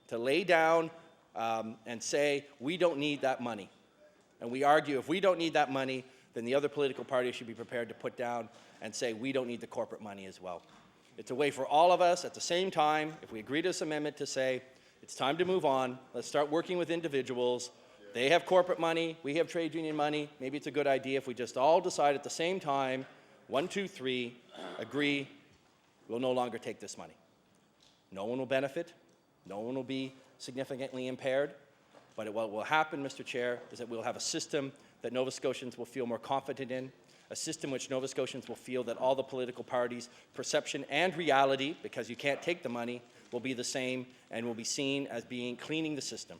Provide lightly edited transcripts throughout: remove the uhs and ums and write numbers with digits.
to lay down and say, we don't need that money. And we argue if we don't need that money, then the other political parties should be prepared to put down and say we don't need the corporate money as well. It's a way for all of us at the same time, if we agree to this amendment, to say it's time to move on. Let's start working with individuals. They have corporate money. We have trade union money. Maybe it's a good idea if we just all decide at the same time, 1, 2, 3, agree, we'll no longer take this money. No one will benefit. No one will be significantly impaired. But what will happen, Mr. Chair, is that we'll have a system that Nova Scotians will feel more confident in, a system which Nova Scotians will feel that all the political parties' perception and reality, because you can't take the money, will be the same and will be seen as being cleaning the system.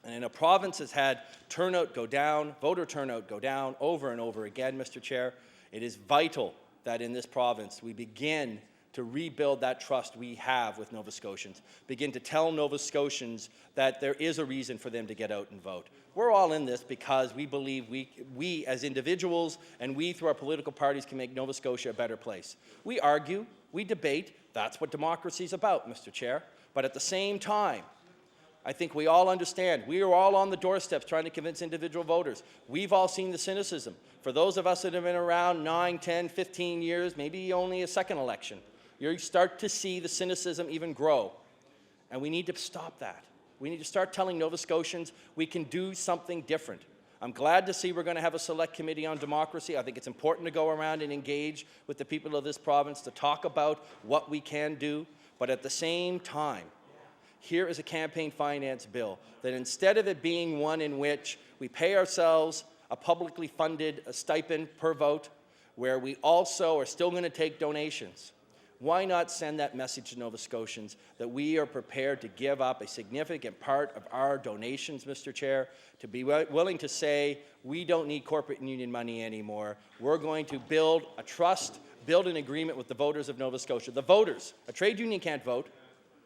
And in a province that's had turnout go down, voter turnout go down over and over again, Mr. Chair, it is vital that in this province we begin to rebuild that trust we have with Nova Scotians, begin to tell Nova Scotians that there is a reason for them to get out and vote. We're all in this because we believe we as individuals and we through our political parties can make Nova Scotia a better place. We argue, we debate, that's what democracy is about, Mr. Chair. But at the same time, I think we all understand. We are all on the doorsteps trying to convince individual voters. We've all seen the cynicism. For those of us that have been around 9, 10, 15 years, maybe only a second election, you start to see the cynicism even grow. And we need to stop that. We need to start telling Nova Scotians we can do something different. I'm glad to see we're going to have a select committee on democracy. I think it's important to go around and engage with the people of this province to talk about what we can do. But at the same time, here is a campaign finance bill that instead of it being one in which we pay ourselves a publicly funded stipend per vote, where we also are still going to take donations, why not send that message to Nova Scotians that we are prepared to give up a significant part of our donations, Mr. Chair, to be willing to say we don't need corporate union money anymore. We're going to build a trust, build an agreement with the voters of Nova Scotia. The voters. A trade union can't vote.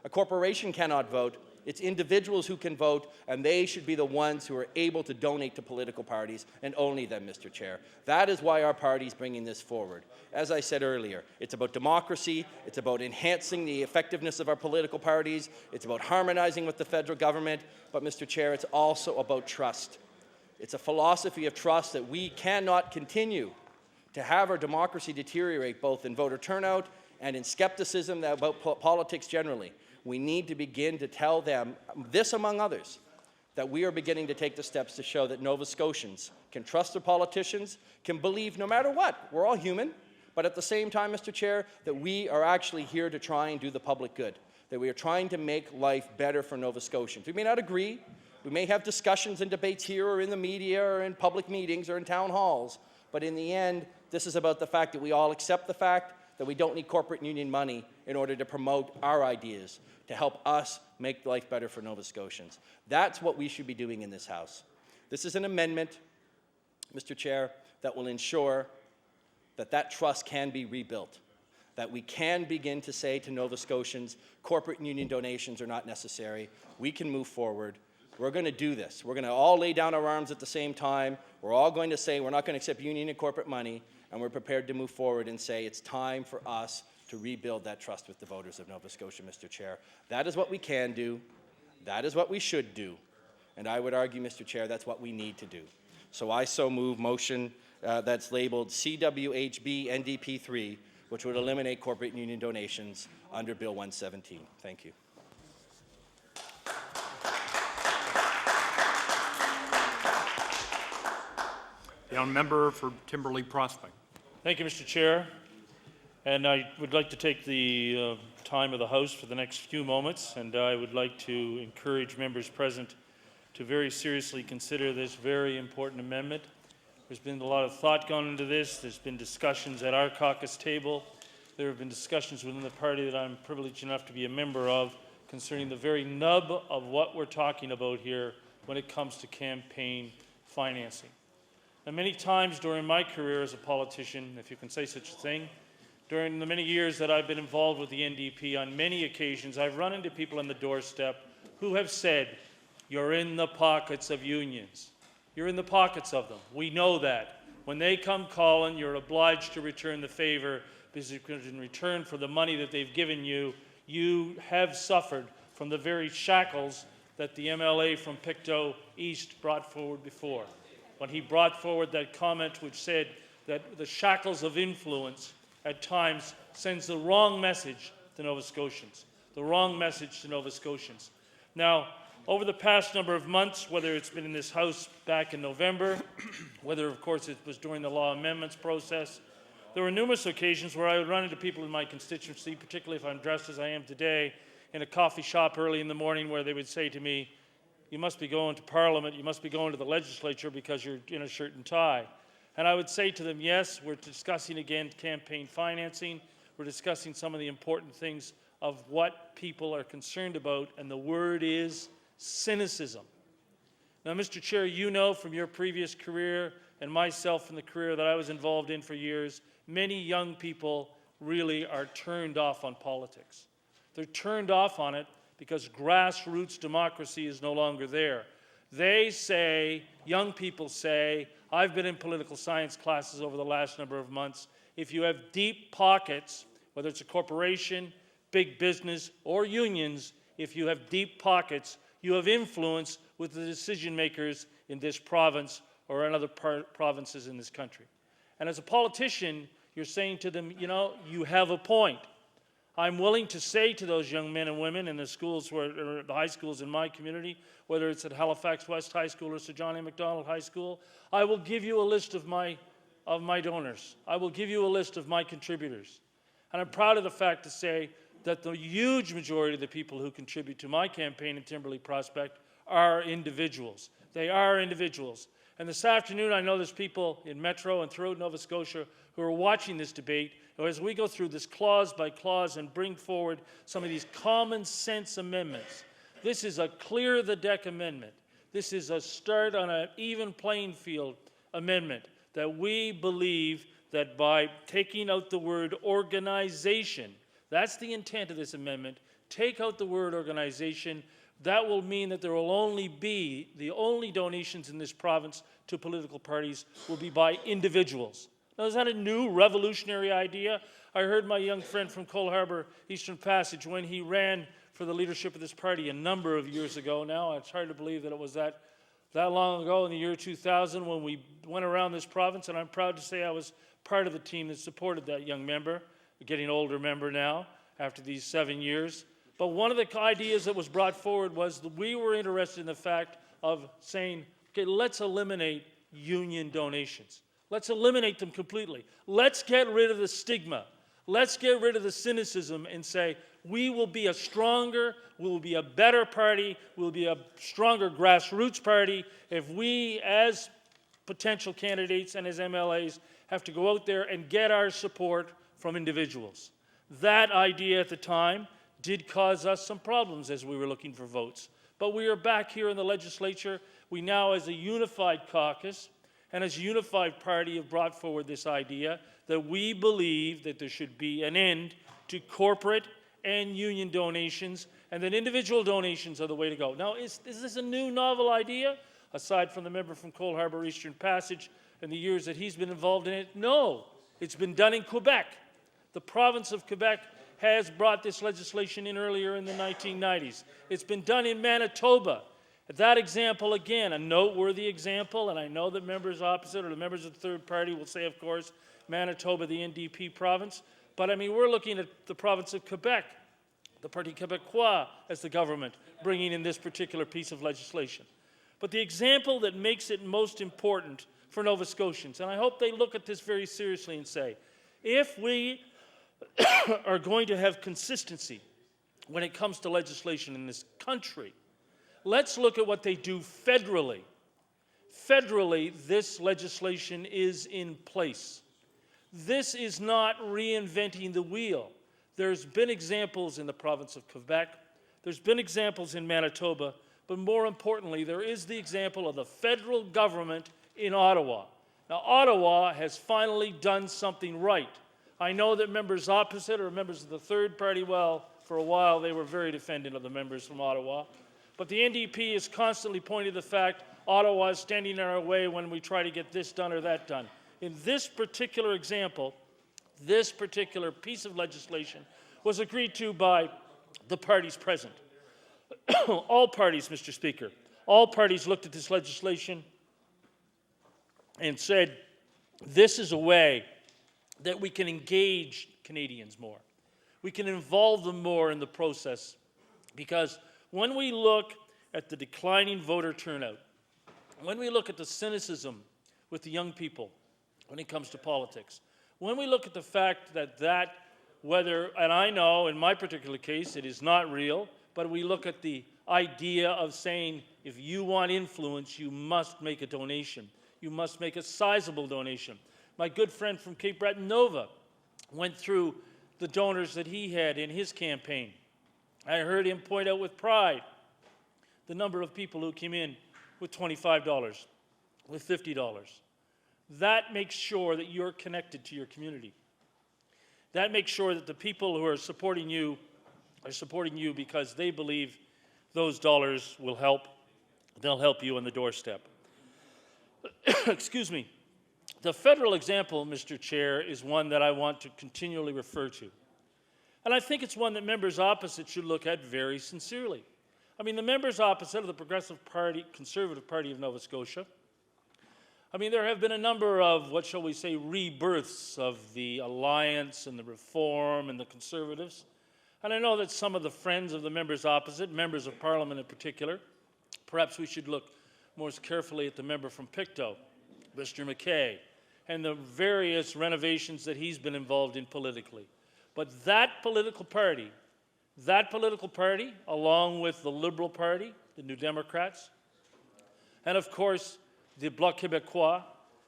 A corporation cannot vote. It's individuals who can vote, and they should be the ones who are able to donate to political parties, and only them, Mr. Chair. That is why our party is bringing this forward. As I said earlier, it's about democracy, it's about enhancing the effectiveness of our political parties, it's about harmonizing with the federal government, but, Mr. Chair, it's also about trust. It's a philosophy of trust that we cannot continue to have our democracy deteriorate both in voter turnout and in skepticism about politics generally. We need to begin to tell them, this among others, that we are beginning to take the steps to show that Nova Scotians can trust their politicians, can believe no matter what, we're all human, but at the same time, Mr. Chair, that we are actually here to try and do the public good, that we are trying to make life better for Nova Scotians. We may not agree, we may have discussions and debates here or in the media or in public meetings or in town halls, but in the end, this is about the fact that we all accept the fact that we don't need corporate union money in order to promote our ideas, to help us make life better for Nova Scotians. That's what we should be doing in this House. This is an amendment, Mr. Chair, that will ensure that that trust can be rebuilt, that we can begin to say to Nova Scotians, corporate union donations are not necessary. We can move forward. We're going to do this. We're going to all lay down our arms at the same time. We're all going to say we're not going to accept union and corporate money, and we're prepared to move forward and say it's time for us to rebuild that trust with the voters of Nova Scotia, Mr. Chair. That is what we can do. That is what we should do. And I would argue, Mr. Chair, that's what we need to do. So I so move motion that's labeled CWHB NDP 3, which would eliminate corporate union donations under Bill 117. Thank you. The honourable member for Timberley Prospect. Thank you, Mr. Chair. And I would like to take the time of the House for the next few moments, and I would like to encourage members present to very seriously consider this very important amendment. There's been a lot of thought gone into this. There's been discussions at our caucus table. There have been discussions within the party that I'm privileged enough to be a member of concerning the very nub of what we're talking about here when it comes to campaign financing. And many times during my career as a politician, if you can say such a thing, during the many years that I've been involved with the NDP, on many occasions I've run into people on the doorstep who have said, you're in the pockets of unions. You're in the pockets of them. We know that. When they come calling, you're obliged to return the favor because in return for the money that they've given you, you have suffered from the very shackles that the MLA from Pictou East brought forward before, when he brought forward that comment which said that the shackles of influence at times sends the wrong message to Nova Scotians, the wrong message to Nova Scotians. Now, over the past number of months, whether it's been in this House back in November, whether, of course, it was during the law amendments process, there were numerous occasions where I would run into people in my constituency, particularly if I'm dressed as I am today, in a coffee shop early in the morning, where they would say to me, "You must be going to Parliament, you must be going to the legislature because you're in a shirt and tie." And I would say to them, yes, we're discussing again campaign financing, we're discussing some of the important things of what people are concerned about, and the word is cynicism. Now, Mr. Chair, you know from your previous career and myself in the career that I was involved in for years, many young people really are turned off on politics. They're turned off on it because grassroots democracy is no longer there. They say, young people say, I've been in political science classes over the last number of months, if you have deep pockets, whether it's a corporation, big business, or unions, if you have deep pockets, you have influence with the decision makers in this province or in other provinces in this country. And as a politician, you're saying to them, you know, you have a point. I'm willing to say to those young men and women in the schools, or the high schools in my community, whether it's at Halifax West High School or Sir John A. Macdonald High School, I will give you a list of my donors. I will give you a list of my contributors. And I'm proud of the fact to say that the huge majority of the people who contribute to my campaign in Timberlea Prospect are individuals. They are individuals. And this afternoon, I know there's people in Metro and throughout Nova Scotia who are watching this debate. As we go through this clause by clause and bring forward some of these common sense amendments, this is a clear the deck amendment. This is a start on an even playing field amendment that we believe that by taking out the word organization, that's the intent of this amendment, take out the word organization, that will mean that there will only be, the only donations in this province to political parties will be by individuals. Now, is that a new revolutionary idea? I heard my young friend from Cole Harbour, Eastern Passage, when he ran for the leadership of this party a number of years ago now. It's hard to believe that it was that long ago in the year 2000 when we went around this province, and I'm proud to say I was part of the team that supported that young member, getting older member now after these 7 years. But one of the ideas that was brought forward was that we were interested in the fact of saying, okay, let's eliminate union donations. Let's eliminate them completely. Let's get rid of the stigma. Let's get rid of the cynicism and say, we will be a stronger, we will be a better party, we will be a stronger grassroots party if we, as potential candidates and as MLAs, have to go out there and get our support from individuals. That idea at the time did cause us some problems as we were looking for votes. But we are back here in the legislature. We now, as a unified caucus and as a unified party, have brought forward this idea that we believe that there should be an end to corporate and union donations, and that individual donations are the way to go. Now, is this a new novel idea, aside from the member from Cole Harbour Eastern Passage and the years that he's been involved in it? No, it's been done in Quebec. The province of Quebec has brought this legislation in earlier in the 1990s. It's been done in Manitoba. That example, again, a noteworthy example, and I know that members opposite or the members of the third party will say, of course, Manitoba, the NDP province, but I mean, we're looking at the province of Quebec, the Parti Québécois as the government, bringing in this particular piece of legislation. But the example that makes it most important for Nova Scotians, and I hope they look at this very seriously and say, if we are going to have consistency when it comes to legislation in this country, let's look at what they do federally. Federally, this legislation is in place. This is not reinventing the wheel. There's been examples in the province of Quebec, there's been examples in Manitoba, but more importantly, there is the example of the federal government in Ottawa. Now, Ottawa has finally done something right. I know that members opposite or members of the third party, well, for a while they were very defending of the members from Ottawa. But the NDP is constantly pointing to the fact Ottawa is standing in our way when we try to get this done or that done. In this particular example, this particular piece of legislation was agreed to by the parties present. all parties, Mr. Speaker, all parties looked at this legislation and said, this is a way that we can engage Canadians more. We can involve them more in the process, because when we look at the declining voter turnout, when we look at the cynicism with the young people when it comes to politics, when we look at the fact that whether, and I know in my particular case it is not real, but we look at the idea of saying if you want influence, you must make a donation. You must make a sizable donation. My good friend from Cape Breton Nova went through the donors that he had in his campaign. I heard him point out with pride the number of people who came in with $25, with $50. That makes sure that you're connected to your community. That makes sure that the people who are supporting you because they believe those dollars will help. They'll help you on the doorstep. Excuse me. The federal example, Mr. Chair, is one that I want to continually refer to. And I think it's one that members opposite should look at very sincerely. I mean, the members opposite of the Progressive Party, Conservative Party of Nova Scotia, I mean, there have been a number of, what shall we say, rebirths of the Alliance and the Reform and the Conservatives. And I know that some of the friends of the members opposite, members of Parliament in particular, perhaps we should look more carefully at the member from Pictou, Mr. McKay, and the various renovations that he's been involved in politically. But that political party, along with the Liberal Party, the New Democrats, and of course the Bloc Québécois,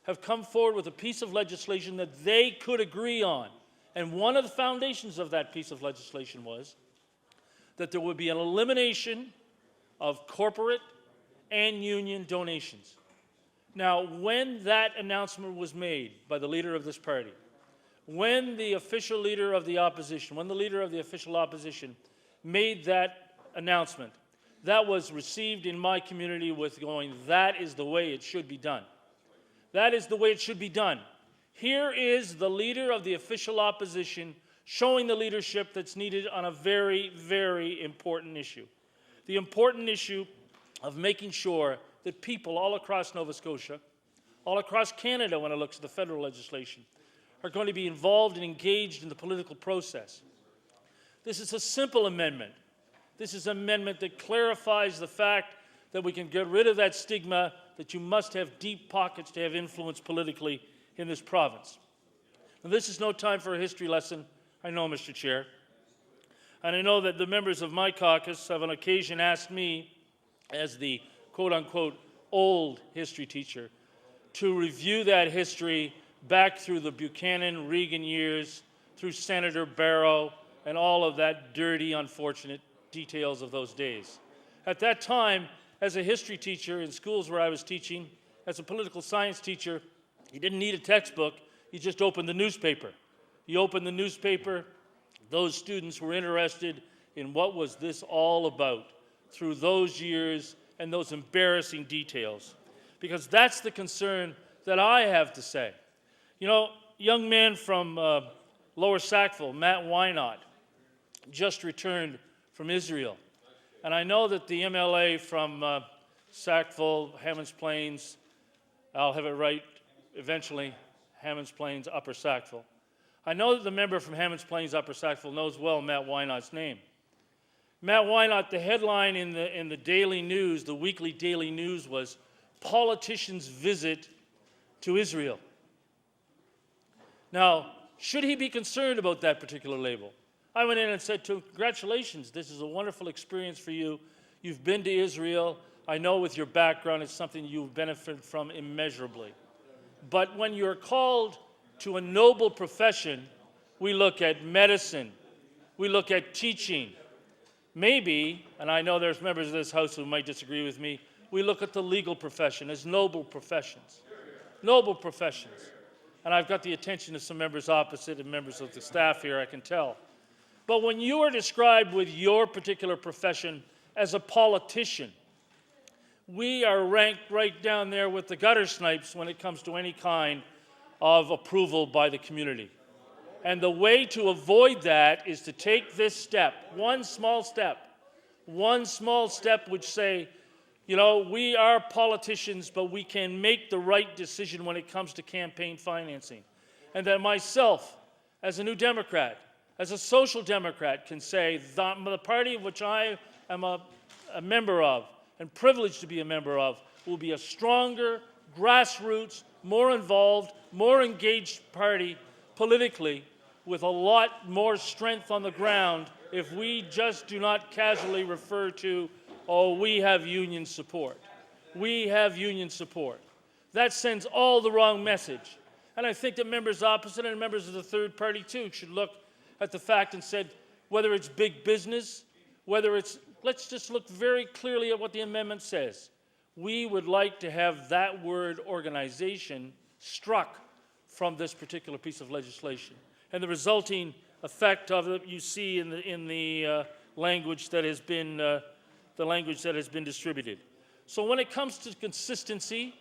have come forward with a piece of legislation that they could agree on. And one of the foundations of that piece of legislation was that there would be an elimination of corporate and union donations. Now, when that announcement was made by the leader of this party, when the official leader of the opposition, when the leader of the official opposition made that announcement, that was received in my community with going, that is the way it should be done. That is the way it should be done. Here is the leader of the official opposition showing the leadership that's needed on a very, very important issue. The important issue of making sure that people all across Nova Scotia, all across Canada when it looks at the federal legislation, are going to be involved and engaged in the political process. This is a simple amendment. This is an amendment that clarifies the fact that we can get rid of that stigma that you must have deep pockets to have influence politically in this province. Now, this is no time for a history lesson, I know, Mr. Chair. And I know that the members of my caucus have on occasion asked me, as the quote-unquote old history teacher, to review that history back through the Buchanan-Reagan years, through Senator Barrow, and all of that dirty, unfortunate details of those days. At that time, as a history teacher in schools where I was teaching, as a political science teacher, you didn't need a textbook, you just opened the newspaper. You opened the newspaper, those students were interested in what was this all about through those years and those embarrassing details. Because that's the concern that I have to say. You know, young man from Lower Sackville, Matt Wynot, just returned from Israel. And I know that the MLA from Sackville, Hammonds Plains, I'll have it right eventually, Hammonds Plains, Upper Sackville. I know that the member from Hammonds Plains, Upper Sackville knows well Matt Wynot's name. Matt Wynot, the headline in the daily news, the weekly daily news, was politician's visit to Israel. Now, should he be concerned about that particular label? I went in and said to him, congratulations, this is a wonderful experience for you. You've been to Israel. I know with your background it's something you've benefited from immeasurably. But when you're called to a noble profession, we look at medicine, we look at teaching. Maybe, and I know there's members of this House who might disagree with me, we look at the legal profession as noble professions. Noble professions. And I've got the attention of some members opposite and members of the staff here, I can tell. But when you are described with your particular profession as a politician, we are ranked right down there with the gutter snipes when it comes to any kind of approval by the community. And the way to avoid that is to take this step, one small step one small step would say, you know, we are politicians, but we can make the right decision when it comes to campaign financing. And that myself, as a New Democrat, as a social democrat, can say the party of which I am a member of and privileged to be a member of will be a stronger, grassroots, more involved, more engaged party politically with a lot more strength on the ground if we just do not casually refer to, oh, we have union support. We have union support. That sends all the wrong message. And I think that members opposite and members of the third party too should look at the fact and said, whether it's big business, whether it's, let's just look very clearly at what the amendment says. We would like to have that word organization struck from this particular piece of legislation. And the resulting effect of it you see in the language that has been distributed. So when it comes to consistency,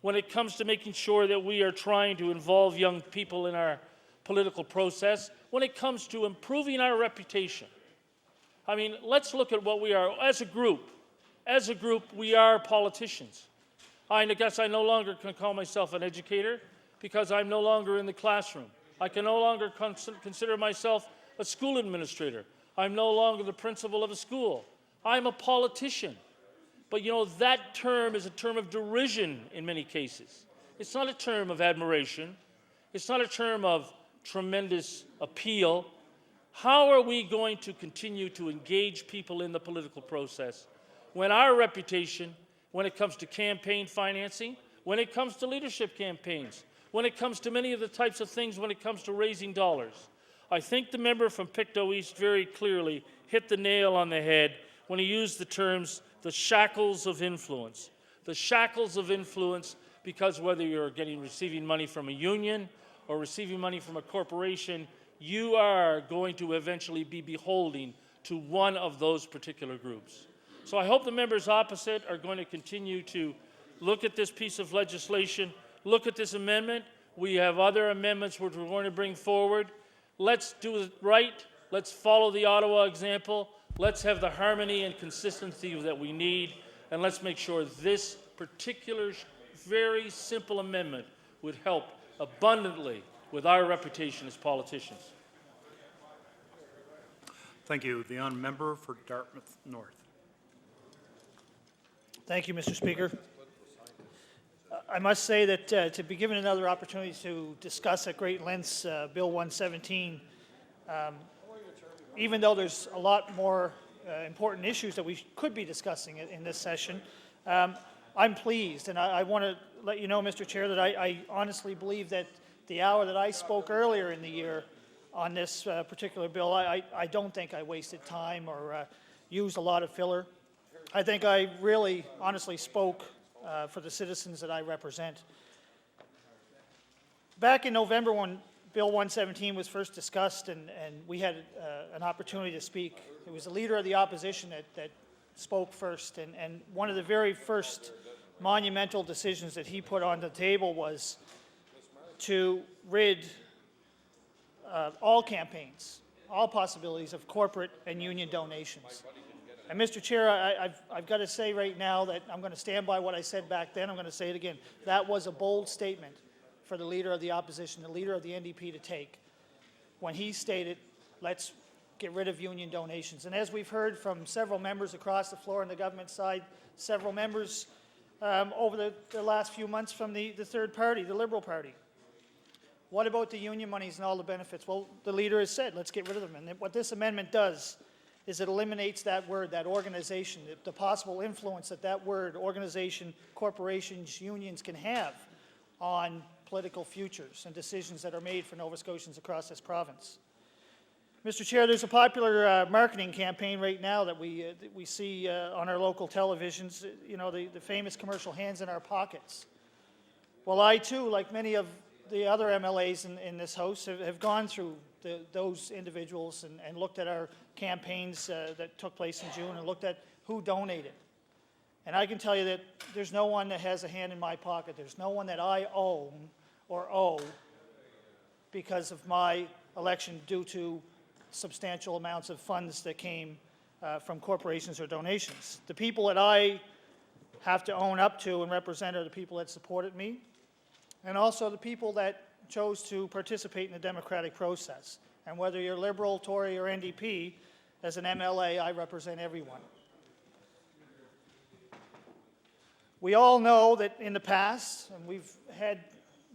when it comes to making sure that we are trying to involve young people in our political process, when it comes to improving our reputation, I mean, let's look at what we are as a group. As a group, we are politicians. I guess I no longer can call myself an educator because I'm no longer in the classroom. I can no longer consider myself a school administrator. I'm no longer the principal of a school. I'm a politician. But you know, that term is a term of derision in many cases. It's not a term of admiration. It's not a term of tremendous appeal. How are we going to continue to engage people in the political process when our reputation, when it comes to campaign financing, when it comes to leadership campaigns, when it comes to many of the types of things, when it comes to raising dollars? I think the member from Pictou East very clearly hit the nail on the head when he used the terms, the shackles of influence. The shackles of influence, because whether you're receiving money from a union or receiving money from a corporation, you are going to eventually be beholden to one of those particular groups. So I hope the members opposite are going to continue to look at this piece of legislation, look at this amendment. We have other amendments which we're going to bring forward. Let's do it right. Let's follow the Ottawa example. Let's have the harmony and consistency that we need, and let's make sure this particular very simple amendment would help abundantly with our reputation as politicians. Thank you. The honourable member for Dartmouth North. Thank you, Mr. Speaker. I must say that to be given another opportunity to discuss at great lengths Bill 117, even though there's a lot more important issues that we could be discussing in this session, I'm pleased, and I want to let you know, Mr. Chair, that I honestly believe that the hour that I spoke earlier in the year on this particular bill, I don't think I wasted time or used a lot of filler. I think I really honestly spoke for the citizens that I represent. Back in November when Bill 117 was first discussed and we had an opportunity to speak, it was the Leader of the Opposition that spoke first, and one of the very first monumental decisions that he put on the table was to rid all campaigns, all possibilities of corporate and union donations. And Mr. Chair, I've got to say right now that I'm going to stand by what I said back then. I'm going to say it again. That was a bold statement for the Leader of the Opposition, the Leader of the NDP to take when he stated, let's get rid of union donations. And as we've heard from several members across the floor on the government side, several members over the last few months from the third party, the Liberal Party. What about the union monies and all the benefits? Well, the Leader has said, let's get rid of them. And what this amendment does is it eliminates that word, that organization, the possible influence that word, organization, corporations, unions can have on political futures and decisions that are made for Nova Scotians across this province. Mr. Chair, there's a popular marketing campaign right now that we see on our local televisions, you know, the famous commercial, hands in our pockets. Well, I too, like many of the other MLAs in this House, have gone through those individuals and looked at our campaigns that took place in June and looked at who donated. And I can tell you that there's no one that has a hand in my pocket. There's no one that I own or owe because of my election due to substantial amounts of funds that came from corporations or donations. The people that I have to own up to and represent are the people that supported me, and also the people that chose to participate in the democratic process. And whether you're Liberal, Tory, or NDP, as an MLA, I represent everyone. We all know that in the past, and we've had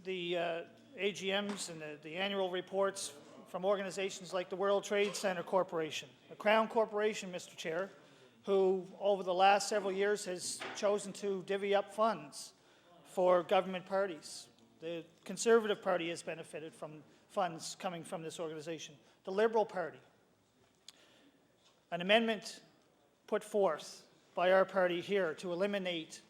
the AGMs and the annual reports from organizations like the World Trade Center Corporation, a Crown Corporation, Mr. Chair, who over the last several years has chosen to divvy up funds for government parties. The Conservative Party has benefited from funds coming from this organization. The Liberal Party. An amendment put forth by our party here to eliminate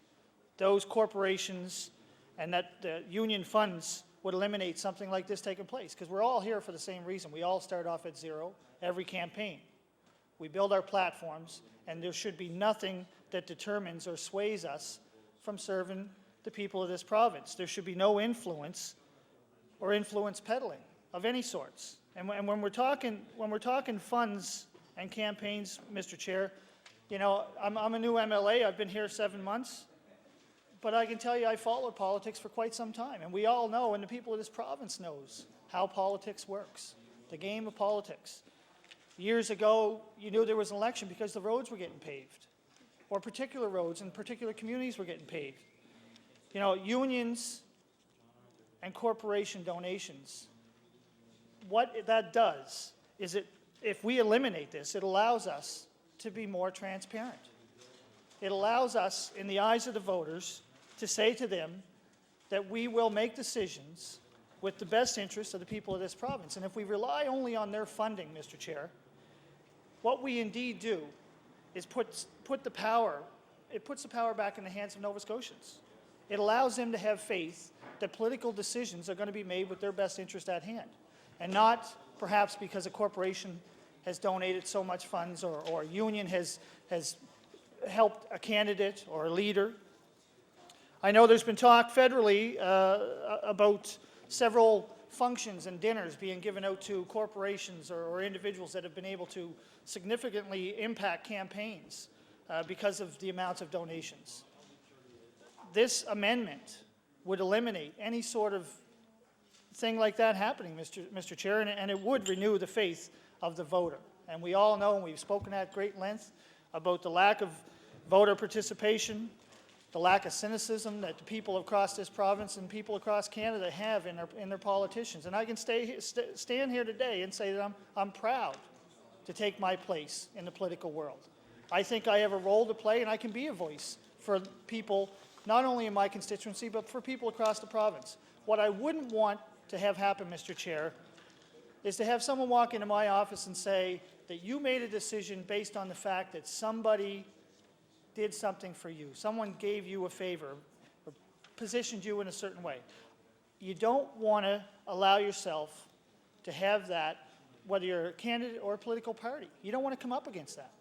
those corporations and that the union funds would eliminate something like this taking place, because we're all here for the same reason. We all start off at zero every campaign. We build our platforms, and there should be nothing that determines or sways us from serving the people of this province. There should be no influence or influence peddling of any sorts. And when we're talking funds and campaigns, Mr. Chair, you know, I'm a new MLA. I've been here 7 months. But I can tell you I followed politics for quite some time. And we all know, and the people of this province knows, how politics works, the game of politics. Years ago, you knew there was an election because the roads were getting paved, or particular roads in particular communities were getting paved. You know, unions and corporation donations, what that does is if we eliminate this, it allows us to be more transparent. It allows us, in the eyes of the voters, to say to them that we will make decisions with the best interest of the people of this province. And if we rely only on their funding, Mr. Chair, what we indeed do is puts the power back in the hands of Nova Scotians. It allows them to have faith that political decisions are going to be made with their best interest at hand, and not perhaps because a corporation has donated so much funds or a union has helped a candidate or a leader. I know there's been talk federally about several functions and dinners being given out to corporations or individuals that have been able to significantly impact campaigns because of the amounts of donations. This amendment would eliminate any sort of thing like that happening, Mr. Chair, and it would renew the faith of the voter. And we all know, and we've spoken at great length, about the lack of voter participation, the lack of cynicism that the people across this province and people across Canada have in their politicians. And I can stand here today and say that I'm proud to take my place in the political world. I think I have a role to play, and I can be a voice for people, not only in my constituency, but for people across the province. What I wouldn't want to have happen, Mr. Chair, is to have someone walk into my office and say that you made a decision based on the fact that somebody did something for you. Someone gave you a favor, or positioned you in a certain way. You don't want to allow yourself to have that, whether you're a candidate or a political party. You don't want to come up against that,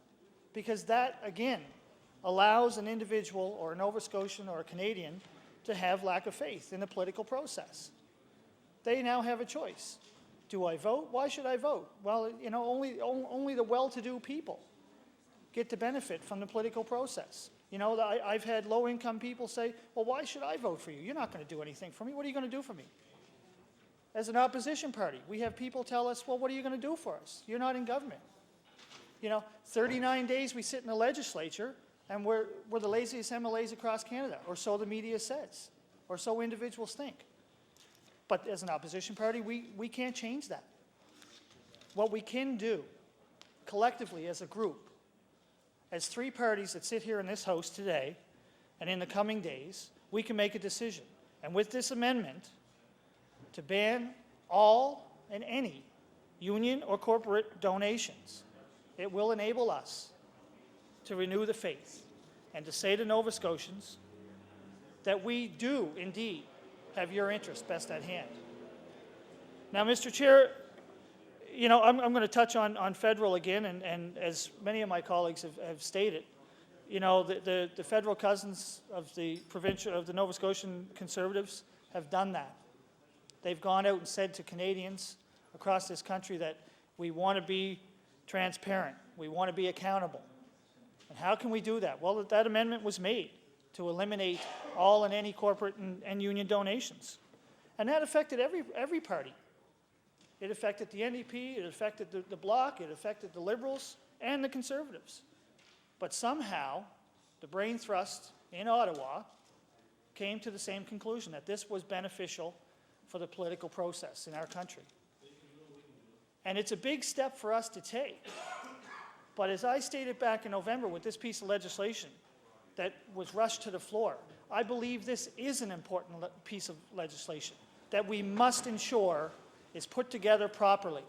because that, again, allows an individual or a Nova Scotian or a Canadian to have lack of faith in the political process. They now have a choice. Do I vote? Why should I vote? Well, you know, only the well-to-do people get to benefit from the political process. You know, I've had low-income people say, well, why should I vote for you? You're not going to do anything for me. What are you going to do for me? As an opposition party, we have people tell us, well, what are you going to do for us? You're not in government. You know, 39 days we sit in the legislature, and we're the laziest MLAs across Canada, or so the media says, or so individuals think. But as an opposition party, we can't change that. What we can do, collectively as a group, as three parties that sit here in this House today, and in the coming days, we can make a decision. And with this amendment, to ban all and any union or corporate donations, it will enable us to renew the faith and to say to Nova Scotians that we do indeed have your interest best at hand. Now, Mr. Chair, you know, I'm going to touch on federal again, and as many of my colleagues have stated, you know, the federal cousins of the Nova Scotian Conservatives have done that. They've gone out and said to Canadians across this country that we want to be transparent. We want to be accountable. And how can we do that? Well, that amendment was made to eliminate all and any corporate and union donations. And that affected every party. It affected the NDP, it affected the Bloc, it affected the Liberals and the Conservatives. But somehow, the brain trust in Ottawa came to the same conclusion, that this was beneficial for the political process in our country. And it's a big step for us to take. But as I stated back in November with this piece of legislation that was rushed to the floor, I believe this is an important piece of legislation that we must ensure is put together properly.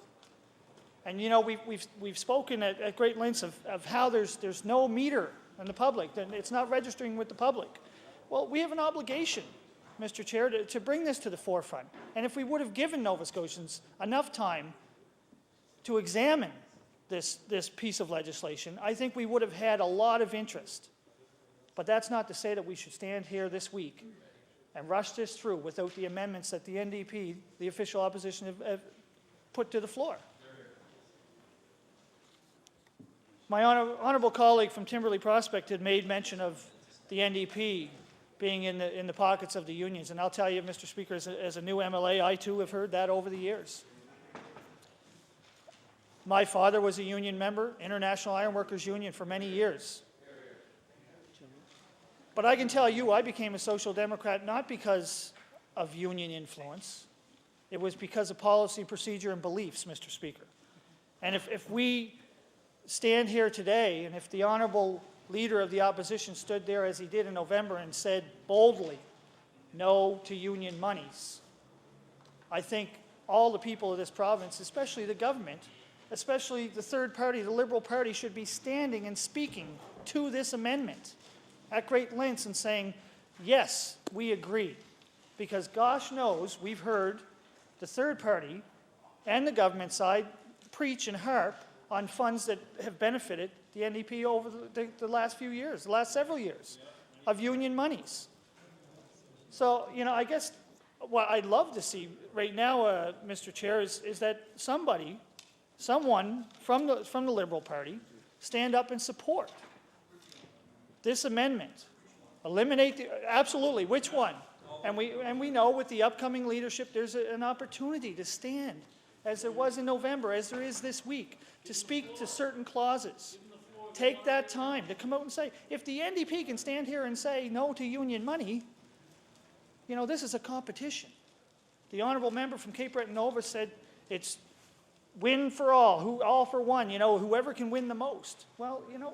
And you know, we've spoken at great lengths of how there's no meter in the public, that it's not registering with the public. Well, we have an obligation, Mr. Chair, to bring this to the forefront. And if we would have given Nova Scotians enough time to examine this piece of legislation, I think we would have had a lot of interest. But that's not to say that we should stand here this week and rush this through without the amendments that the NDP, the official opposition, have put to the floor. My honourable colleague from Timberley Prospect had made mention of the NDP being in the pockets of the unions. And I'll tell you, Mr. Speaker, as a new MLA, I too have heard that over the years. My father was a union member, International Ironworkers Union, for many years. But I can tell you, I became a social democrat not because of union influence. It was because of policy, procedure, and beliefs, Mr. Speaker. And if we stand here today, and if the honourable leader of the opposition stood there as he did in November and said boldly, no to union monies, I think all the people of this province, especially the government, especially the third party, the Liberal Party, should be standing and speaking to this amendment at great lengths and saying, yes, we agree. Because gosh knows, we've heard the third party and the government side preach and harp on funds that have benefited the NDP over the last few years, the last several years, of union monies. So, you know, I guess what I'd love to see right now, Mr. Chair, is that someone from the Liberal Party stand up and support this amendment. Eliminate absolutely, which one? And we know with the upcoming leadership, there's an opportunity to stand, as there was in November, as there is this week, to speak to certain clauses. Take that time to come out and say, if the NDP can stand here and say no to union money, you know, this is a competition. The honourable member from Cape Breton Nova said it's win for all, all for one, you know, whoever can win the most. Well, you know,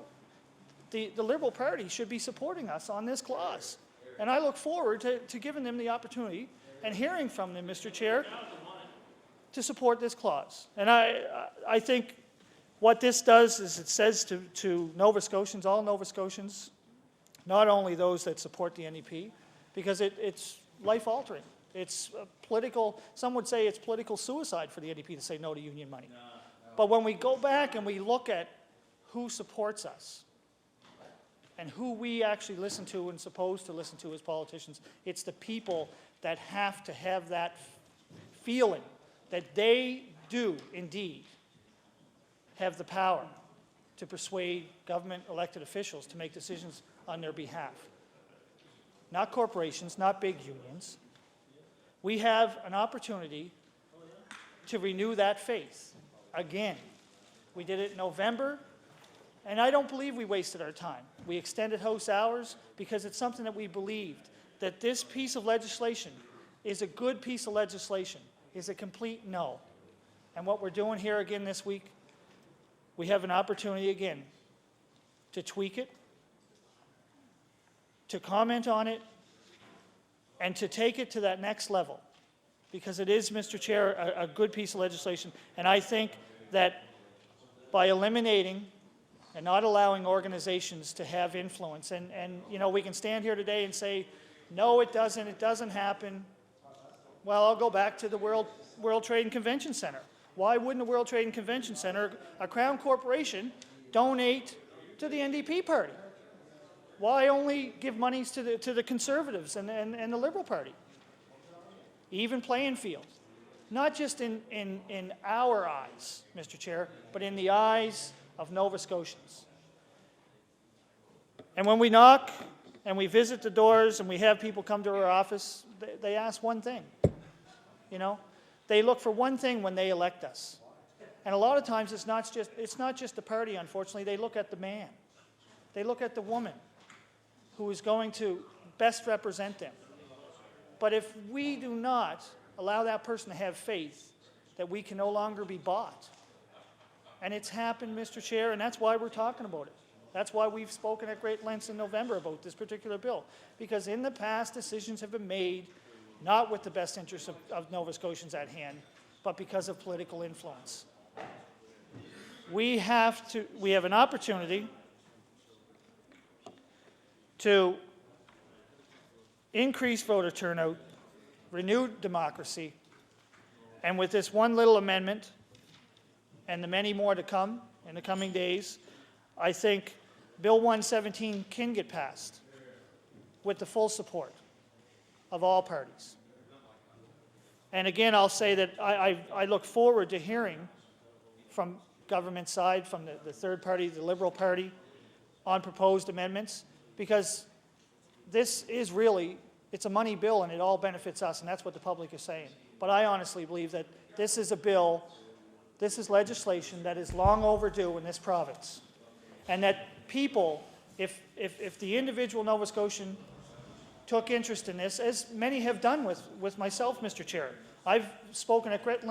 the Liberal Party should be supporting us on this clause. And I look forward to giving them the opportunity and hearing from them, Mr. Chair, to support this clause. And I think what this does is it says to Nova Scotians, all Nova Scotians, not only those that support the NDP, because it's life-altering. It's political, some would say it's political suicide for the NDP to say no to union money. But when we go back and we look at who supports us, and who we actually listen to and supposed to listen to as politicians, it's the people that have to have that feeling that they do indeed have the power to persuade government elected officials to make decisions on their behalf. Not corporations, not big unions. We have an opportunity to renew that faith again. We did it in November. And I don't believe we wasted our time. We extended House hours because it's something that we believed, that this piece of legislation is a good piece of legislation, is a complete no. And what we're doing here again this week, we have an opportunity again to tweak it, to comment on it, and to take it to that next level. Because it is, Mr. Chair, a good piece of legislation. And I think that by eliminating and not allowing organizations to have influence. And you know, we can stand here today and say, no, it doesn't happen. Well, I'll go back to the World Trade and Convention Center. Why wouldn't the World Trade and Convention Center, a Crown corporation, donate to the NDP party? Why only give monies to the Conservatives and the Liberal Party? Even playing field. Not just in our eyes, Mr. Chair, but in the eyes of Nova Scotians. And when we knock and we visit the doors and we have people come to our office, they ask one thing, you know? They look for one thing when they elect us. And a lot of times it's not just the party, unfortunately. They look at the man. They look at the woman who is going to best represent them. But if we do not allow that person to have faith that we can no longer be bought, and it's happened, Mr. Chair, and that's why we're talking about it. That's why we've spoken at great lengths in November about this particular bill. Because in the past, decisions have been made not with the best interests of Nova Scotians at hand, but because of political influence. We have an opportunity to increase voter turnout, renew democracy, and with this one little amendment, and the many more to come in the coming days, I think Bill 117 can get passed with the full support of all parties. And again, I'll say that I look forward to hearing from government side, from the third party, the Liberal Party, on proposed amendments, because this is really, it's a money bill and it all benefits us, and that's what the public is saying. But I honestly believe that this is a bill, this is legislation that is long overdue in this province. And that people, if the individual Nova Scotian took interest in this, as many have done with myself, Mr. Chair. I've spoken at great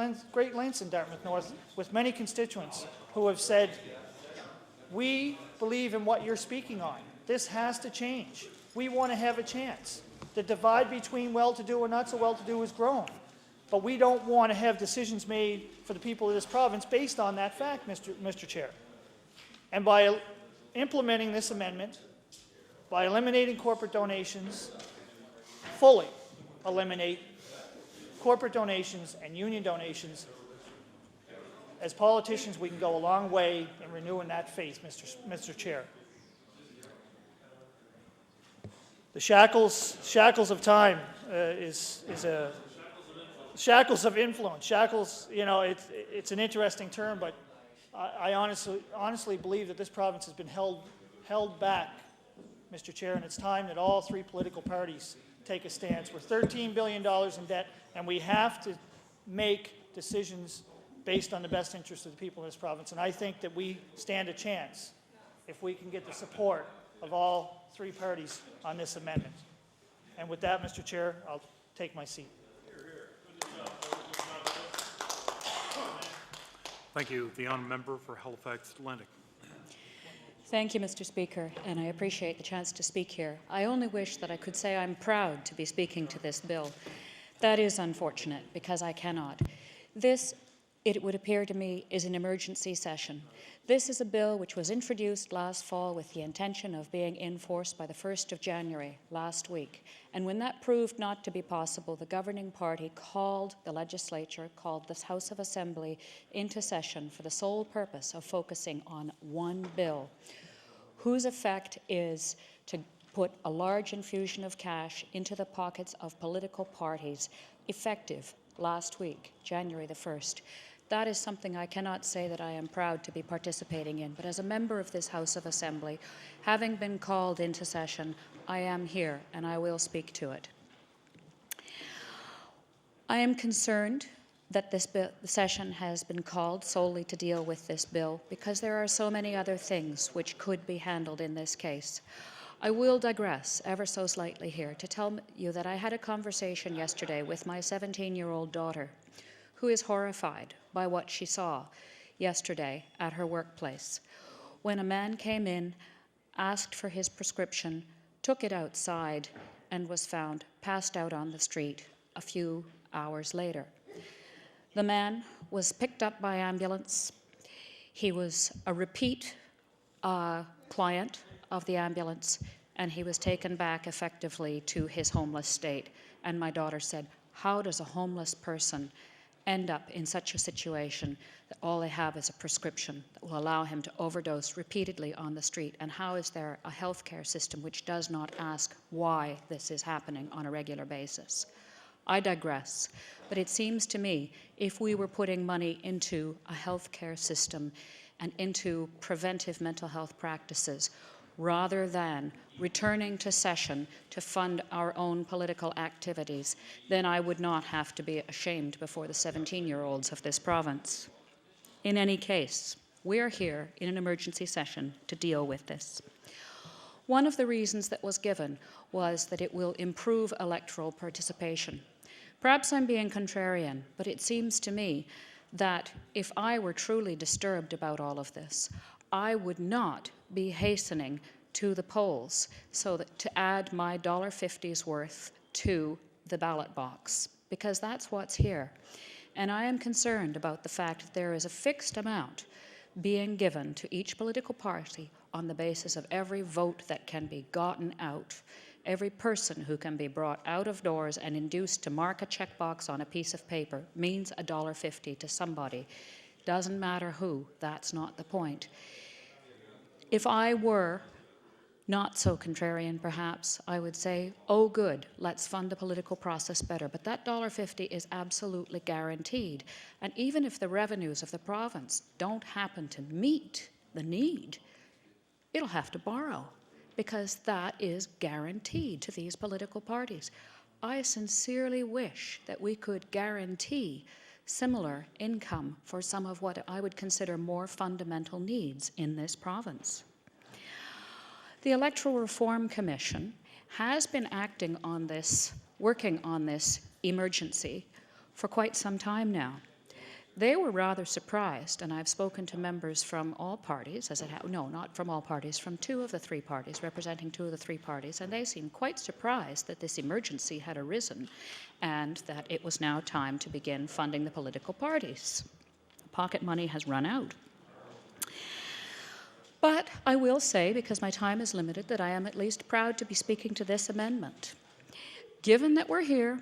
lengths in Dartmouth North with many constituents who have said, we believe in what you're speaking on. This has to change. We want to have a chance. The divide between well-to-do and not so well-to-do has grown. But we don't want to have decisions made for the people of this province based on that fact, Mr. Chair. And by implementing this amendment, by eliminating corporate donations, fully eliminate corporate donations and union donations, as politicians, we can go a long way in renewing that faith, Mr. Chair. The shackles of time shackles of influence. Shackles, you know, it's an interesting term, but I honestly believe that this province has been held back, Mr. Chair, and it's time that all three political parties take a stance. We're $13 billion in debt, and we have to make decisions based on the best interests of the people in this province. And I think that we stand a chance if we can get the support of all three parties on this amendment. And with that, Mr. Chair, I'll take my seat. Thank you. The honourable member for Halifax Atlantic. Thank you, Mr. Speaker, and I appreciate the chance to speak here. I only wish that I could say I'm proud to be speaking to this bill. That is unfortunate, because I cannot. This, it would appear to me, is an emergency session. This is a bill which was introduced last fall with the intention of being in force by the 1st of January last week. And when that proved not to be possible, the governing party called the legislature, called this House of Assembly into session for the sole purpose of focusing on one bill, whose effect is to put a large infusion of cash into the pockets of political parties, effective last week, January the 1st. That is something I cannot say that I am proud to be participating in, but as a member of this House of Assembly, having been called into session, I am here and I will speak to it. I am concerned that this session has been called solely to deal with this bill because there are so many other things which could be handled in this case. I will digress ever so slightly here to tell you that I had a conversation yesterday with my 17-year-old daughter, who is horrified by what she saw yesterday at her workplace, when a man came in, asked for his prescription, took it outside, and was found passed out on the street a few hours later. The man was picked up by ambulance. He was a repeat client of the ambulance, and he was taken back effectively to his homeless state. And my daughter said, how does a homeless person end up in such a situation that all they have is a prescription that will allow him to overdose repeatedly on the street? And how is there a healthcare system which does not ask why this is happening on a regular basis? I digress, but it seems to me if we were putting money into a healthcare system and into preventive mental health practices, rather than returning to session to fund our own political activities, then I would not have to be ashamed before the 17-year-olds of this province. In any case, we're here in an emergency session to deal with this. One of the reasons that was given was that it will improve electoral participation. Perhaps I'm being contrarian, but it seems to me that if I were truly disturbed about all of this, I would not be hastening to the polls so that to add my $1.50's worth to the ballot box, because that's what's here. And I am concerned about the fact that there is a fixed amount being given to each political party on the basis of every vote that can be gotten out, every person who can be brought out of doors and induced to mark a checkbox on a piece of paper means $1.50 to somebody. Doesn't matter who, that's not the point. If I were not so contrarian, perhaps, I would say, oh good, let's fund the political process better. But that $1.50 is absolutely guaranteed. And even if the revenues of the province don't happen to meet the need, it'll have to borrow, because that is guaranteed to these political parties. I sincerely wish that we could guarantee similar income for some of what I would consider more fundamental needs in this province. The Electoral Reform Commission has been acting on this, working on this emergency for quite some time now. They were rather surprised, and I've spoken to members from all parties, no, not from all parties, from two of the three parties, representing two of the three parties, and they seemed quite surprised that this emergency had arisen and that it was now time to begin funding the political parties. Pocket money has run out. But I will say, because my time is limited, that I am at least proud to be speaking to this amendment. Given that we're here,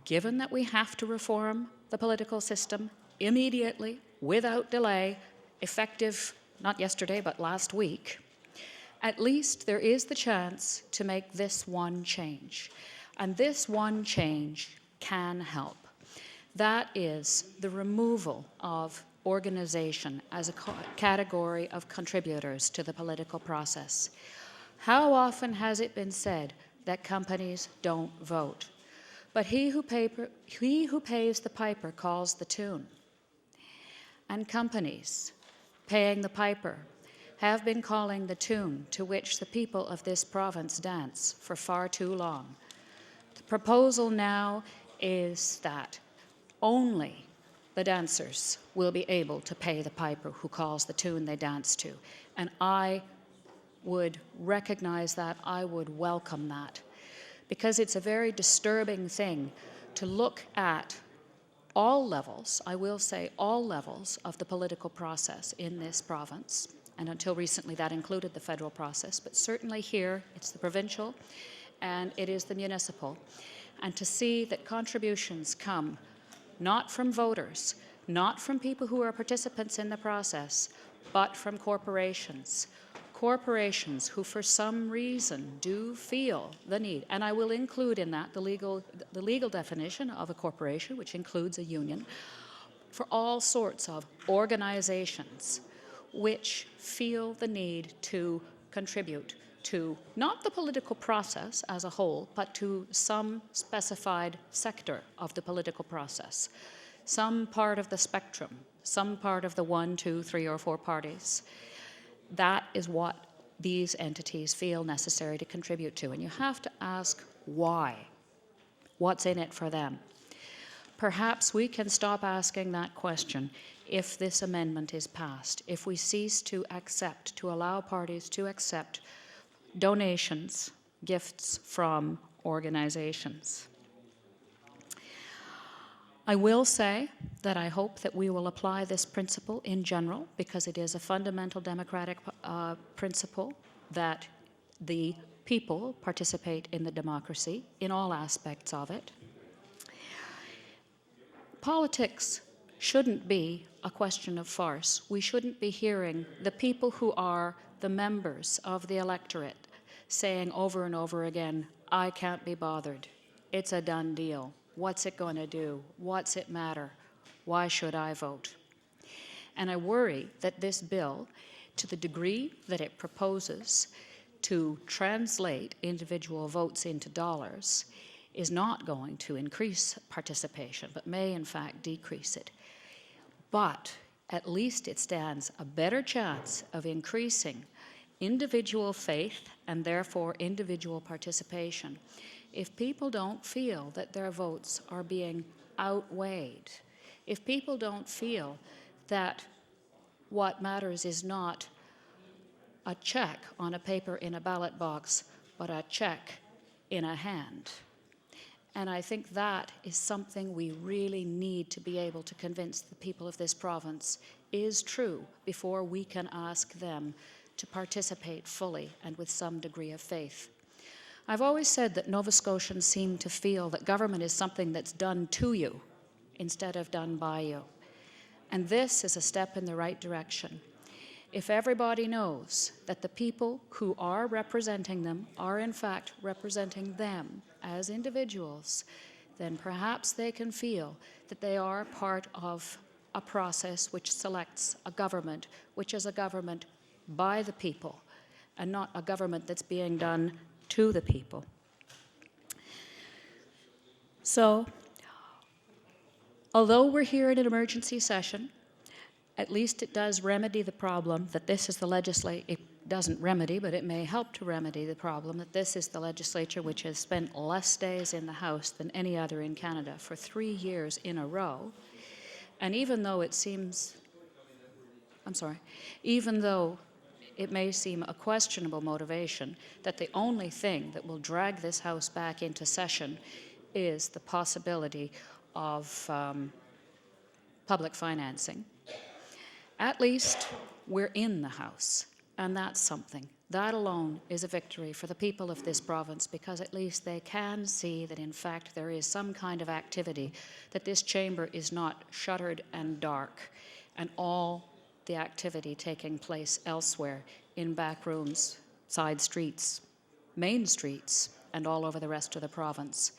given that we have to reform the political system immediately, without delay, effective not yesterday but last week, at least there is the chance to make this one change. And this one change can help. That is the removal of organization as a category of contributors to the political process. How often has it been said that companies don't vote? But he who pays the piper calls the tune. And companies paying the piper have been calling the tune to which the people of this province dance for far too long. The proposal now is that only the dancers will be able to pay the piper who calls the tune they dance to. And I would recognize that, I would welcome that, because it's a very disturbing thing to look at all levels, I will say all levels of the political process in this province, and until recently that included the federal process, but certainly here it's the provincial and it is the municipal, and to see that contributions come not from voters, not from people who are participants in the process, but from corporations. Corporations who for some reason do feel the need, and I will include in that the legal definition of a corporation, which includes a union, for all sorts of organizations which feel the need to contribute to not the political process as a whole, but to some specified sector of the political process, some part of the spectrum, some part of the 1, 2, 3, or 4 parties. That is what these entities feel necessary to contribute to. And you have to ask why. What's in it for them? Perhaps we can stop asking that question if this amendment is passed, if we cease to accept, to allow parties to accept donations, gifts from organizations. I will say that I hope that we will apply this principle in general, because it is a fundamental democratic principle that the people participate in the democracy in all aspects of it. Politics shouldn't be a question of farce. We shouldn't be hearing the people who are the members of the electorate saying over and over again, I can't be bothered. It's a done deal. What's it going to do? What's it matter? Why should I vote? And I worry that this bill, to the degree that it proposes to translate individual votes into dollars, is not going to increase participation, but may in fact decrease it. But at least it stands a better chance of increasing individual faith and therefore individual participation if people don't feel that their votes are being outweighed, if people don't feel that what matters is not a check on a paper in a ballot box, but a check in a hand. And I think that is something we really need to be able to convince the people of this province is true before we can ask them to participate fully and with some degree of faith. I've always said that Nova Scotians seem to feel that government is something that's done to you instead of done by you. And this is a step in the right direction. If everybody knows that the people who are representing them are in fact representing them as individuals, then perhaps they can feel that they are part of a process which selects a government, which is a government by the people, and not a government that's being done to the people. So, although we're here in an emergency session, at least it does remedy the problem that this is the legislature. It doesn't remedy, but it may help to remedy the problem that this is the legislature which has spent less days in the House than any other in Canada for 3 years in a row. And even though it seems, even though it may seem a questionable motivation that the only thing that will drag this House back into session is the possibility of public financing, at least we're in the House, and that's something. That alone is a victory for the people of this province, because at least they can see that in fact there is some kind of activity, that this chamber is not shuttered and dark, and all the activity taking place elsewhere in back rooms, side streets, main streets, and all over the rest of the province.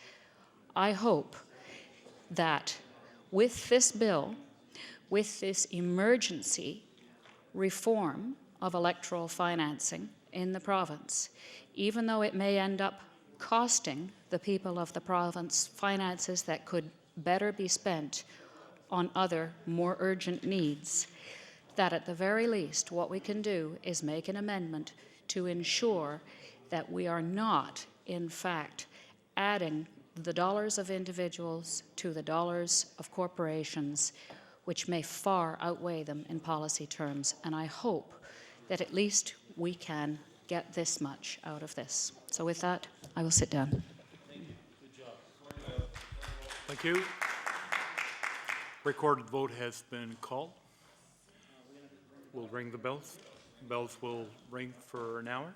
I hope that with this bill, with this emergency reform of electoral financing in the province, even though it may end up costing the people of the province finances that could better be spent on other, more urgent needs, that at the very least what we can do is make an amendment to ensure that we are not, in fact, adding the dollars of individuals to the dollars of corporations, which may far outweigh them in policy terms. And I hope that at least we can get this much out of this. So with that, I will sit down. Thank you. Recorded vote has been called. We'll ring the bells. Bells will ring for an hour.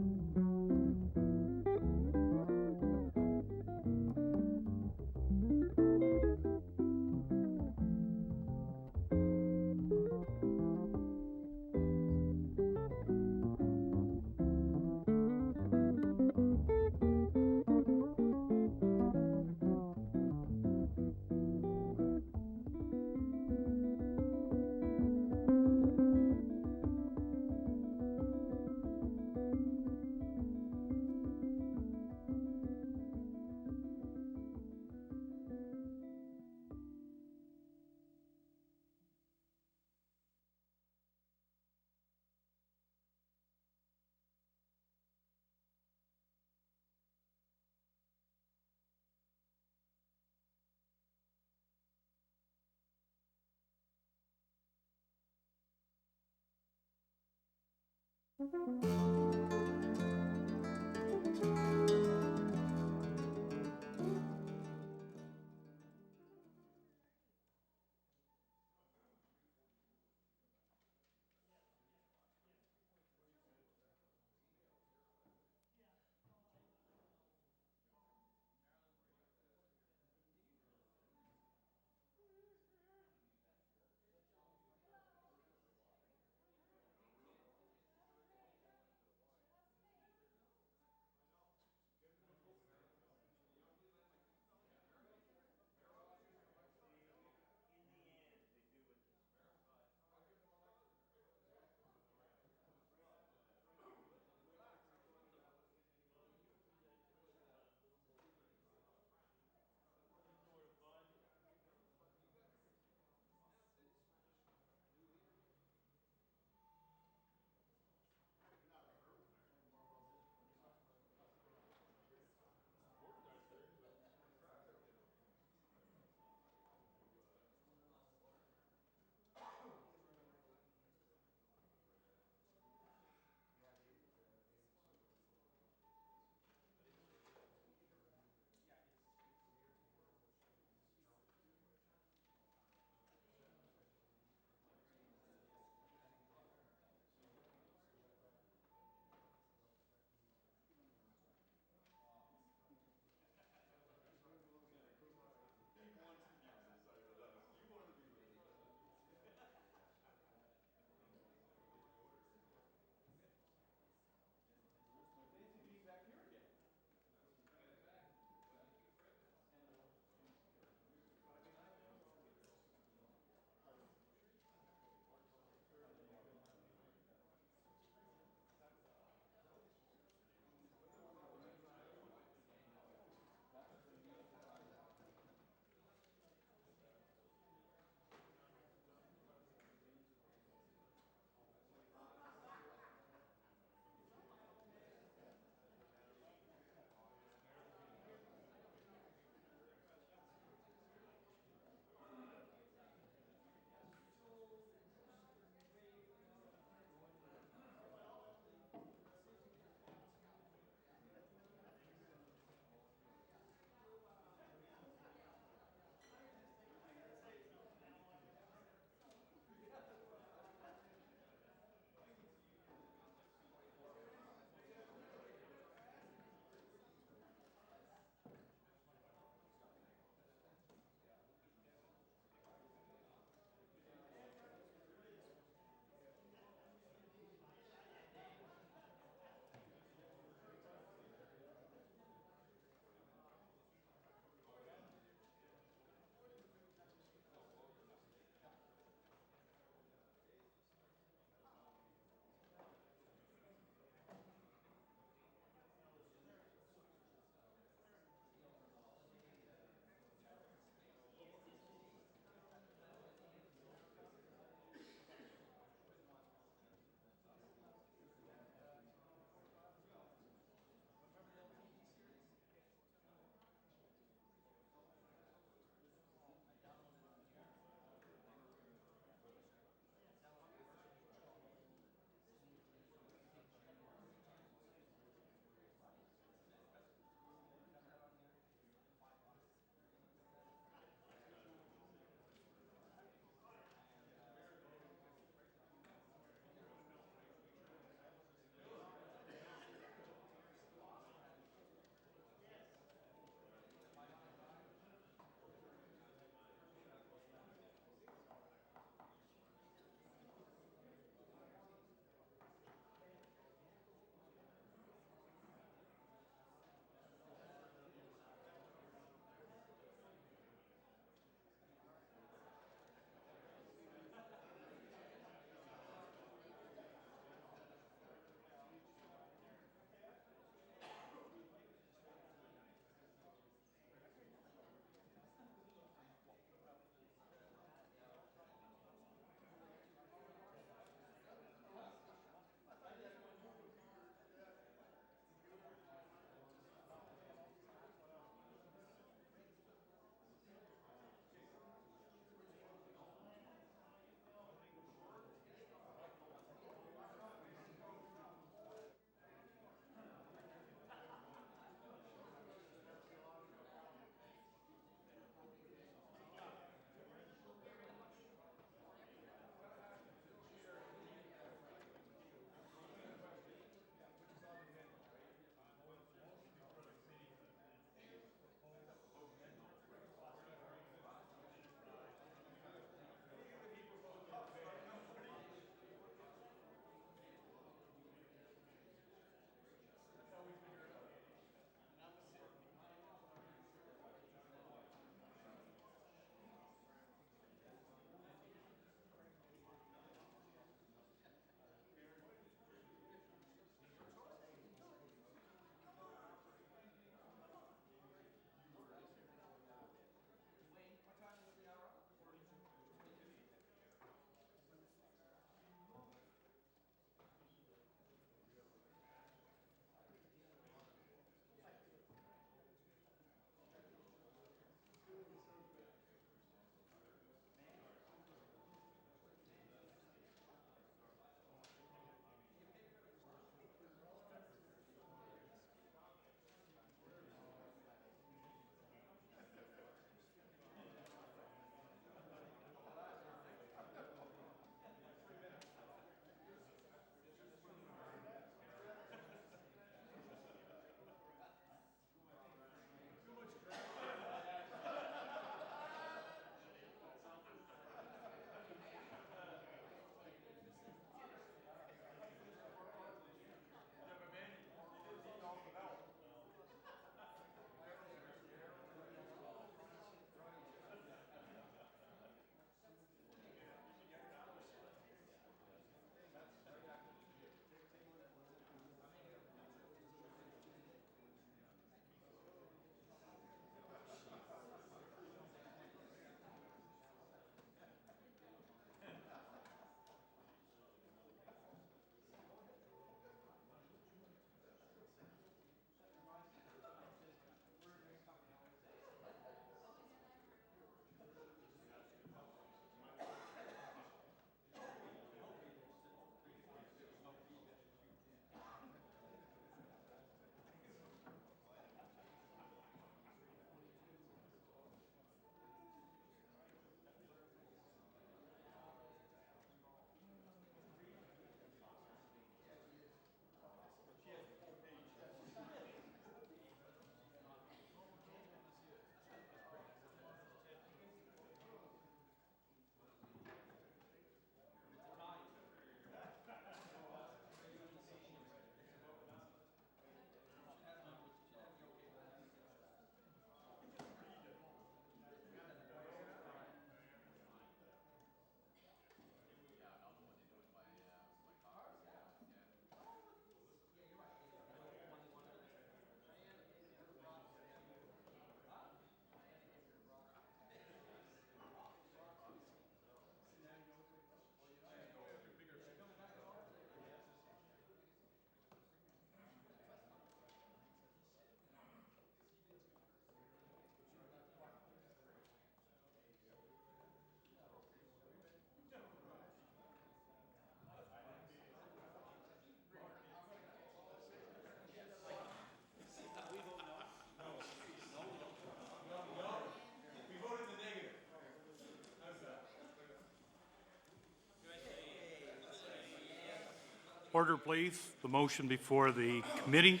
Order, please. The motion before the committee.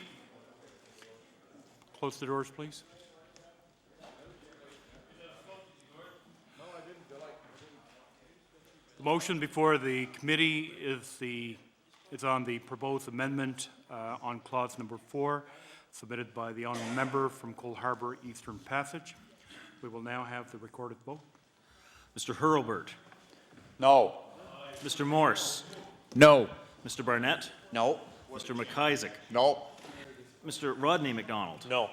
Close the doors, please. The motion before the committee is on the proposed amendment on clause number 4, submitted by the honourable member from Cole Harbour Eastern Passage. We will now have the recorded vote. Mr. Hurlbert. No. Mr. Morse. No. Mr. Barnett. No. Mr. McIsaac. No. Mr. Rodney MacDonald. No.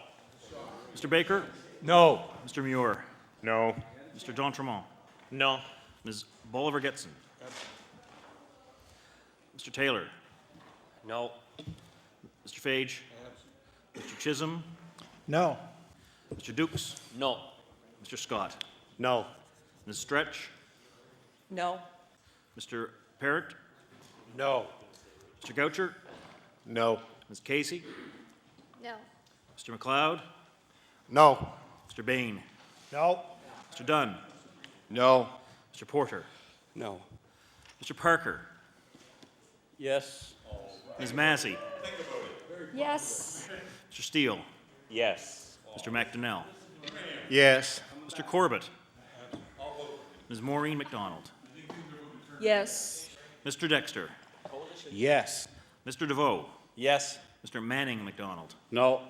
Mr. Baker. No. Mr. Muir. No. Mr. D'Entremont. No. Ms. Bolivar-Getson. Mr. Taylor. No. Mr. Fage. Mr. Chisholm. No. Mr. Dukes. No. Mr. Scott. No. Ms. Stretch. No. Mr. Parrott. No. Mr. Goucher. No. Ms. Casey. No. Mr. McLeod. No. Mr. Bain. No. Mr. Dunn. No. Mr. Porter. No. Mr. Parker. Yes. Ms. Massey. Yes. Mr. Steele. Yes. Mr. McDonnell. Yes. Mr. Corbett. Ms. Maureen McDonald. Yes. Mr. Dexter. Yes. Mr. DeVoe. Yes. Mr. Manning McDonald. No.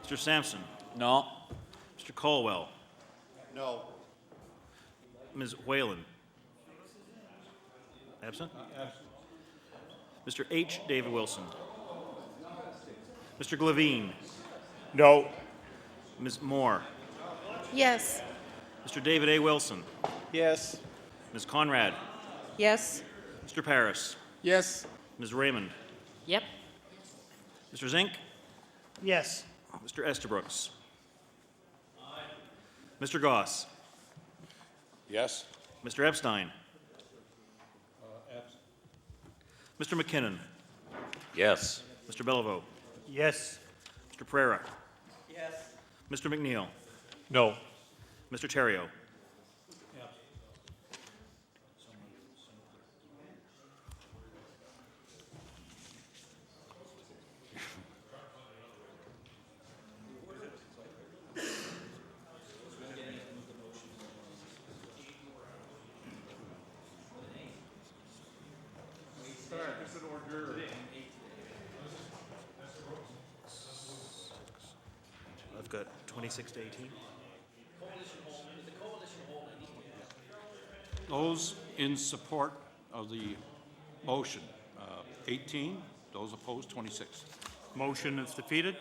Mr. Sampson. No. Mr. Caldwell. No. Ms. Whalen. Absent? Mr. H. David Wilson. Mr. Glavine. No. Ms. Moore. Yes. Mr. David A. Wilson. Yes. Ms. Conrad. Yes. Mr. Paris. Yes. Ms. Raymond. Yep. Mr. Zink. Yes. Mr. Estabrooks. Mr. Goss. Yes. Mr. Epstein. Mr. McKinnon. Yes. Mr. Beliveau. Yes. Mr. Pereira. Yes. Mr. McNeil. No. Mr. Terrio. I've got 26 to 18. Those in support of the motion, 18. Those opposed, 26. Motion is defeated.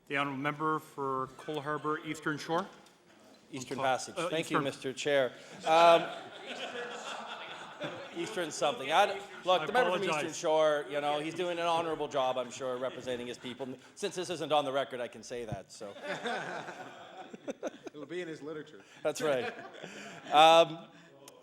The honourable member for Cole Harbour Eastern Shore. Eastern Passage. Thank Eastern. you, Mr. Chair. Eastern something. Look, the member from Eastern apologize. Shore, you know, he's doing an honorable job, I'm sure, representing his people. Since this isn't on the record, I can say that, so. It'll be in his literature. That's right.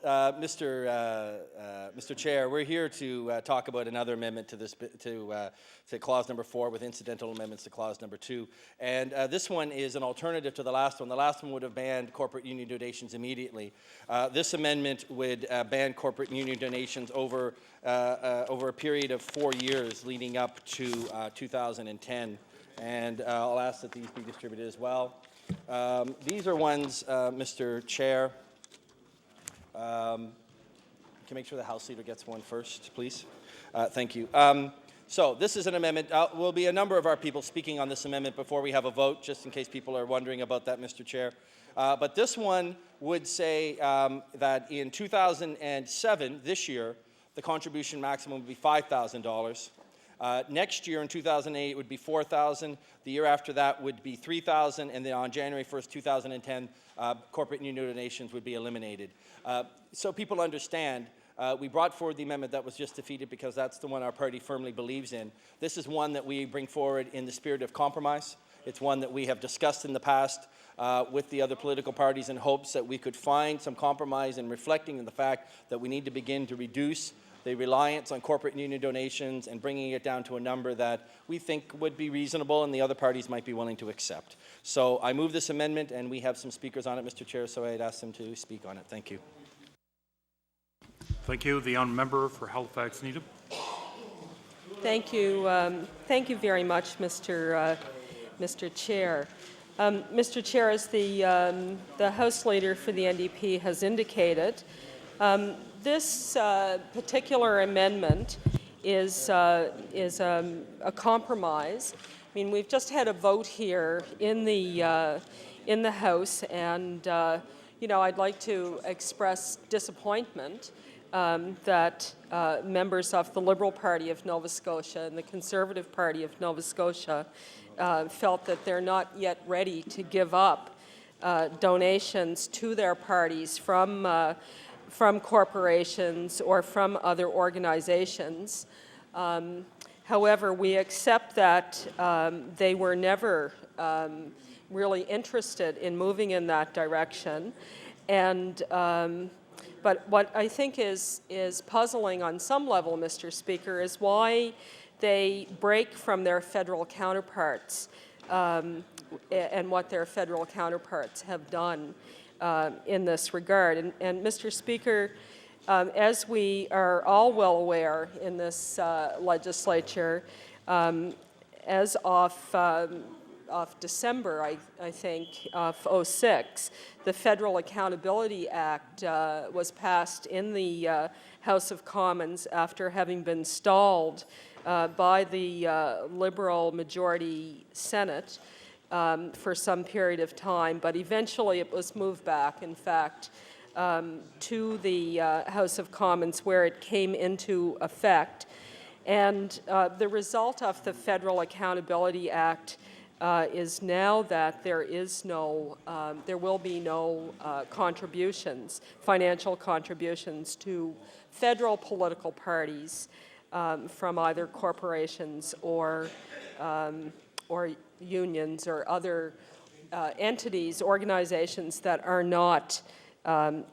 Mr. Chair, we're here to talk about another amendment to this to clause number 4 with incidental amendments to clause number 2. And this one is an alternative to the last one. The last one would have banned corporate union donations immediately. This amendment would ban corporate union donations over a period of 4 years leading up to 2010. And I'll ask that these be distributed as well. These are ones, Mr. Chair. Can you make sure the House Leader gets one first, please? Thank you. So this is an amendment. Will be a number of our people speaking on this amendment before we have a vote, just in case people are wondering about that, Mr. Chair. But this one would say that in 2007, this year, the contribution maximum would be $5,000. Next year, in 2008, it would be $4,000. The year after that would be $3,000. And then on January 1st, 2010, corporate union donations would be eliminated. So people understand, we brought forward the amendment that was just defeated because that's the one our party firmly believes in. This is one that we bring forward in the spirit of compromise. It's one that we have discussed in the past with the other political parties in hopes that we could find some compromise in reflecting on the fact that we need to begin to reduce the reliance on corporate union donations and bringing it down to a number that we think would be reasonable and the other parties might be willing to accept. So I move this amendment, and we have some speakers on it, Mr. Chair, so I'd ask them to speak on it. Thank you. Thank you. The honourable member for Halifax Needham. Thank you. Thank you very much, Mr. Chair. Mr. Chair, as the House Leader for the NDP has indicated, this particular amendment is a compromise. I mean, we've just had a vote here in the House, and you know, I'd like to express disappointment that members of the Liberal Party of Nova Scotia and the Conservative Party of Nova Scotia felt that they're not yet ready to give up donations to their parties from corporations or from other organizations. However, we accept that they were never really interested in moving in that direction. And but what I think is puzzling on some level, Mr. Speaker, is why they break from their federal counterparts and what their federal counterparts have done in this regard. And Mr. Speaker, as we are all well aware in this legislature, as of December, I think, of '06, the Federal Accountability Act was passed in the House of Commons after having been stalled by the Liberal majority Senate for some period of time, but eventually it was moved back, in fact, to the House of Commons, where it came into effect. And the result of the Federal Accountability Act is now that there will be no contributions, financial contributions to federal political parties from either corporations or unions or other entities, organizations that are not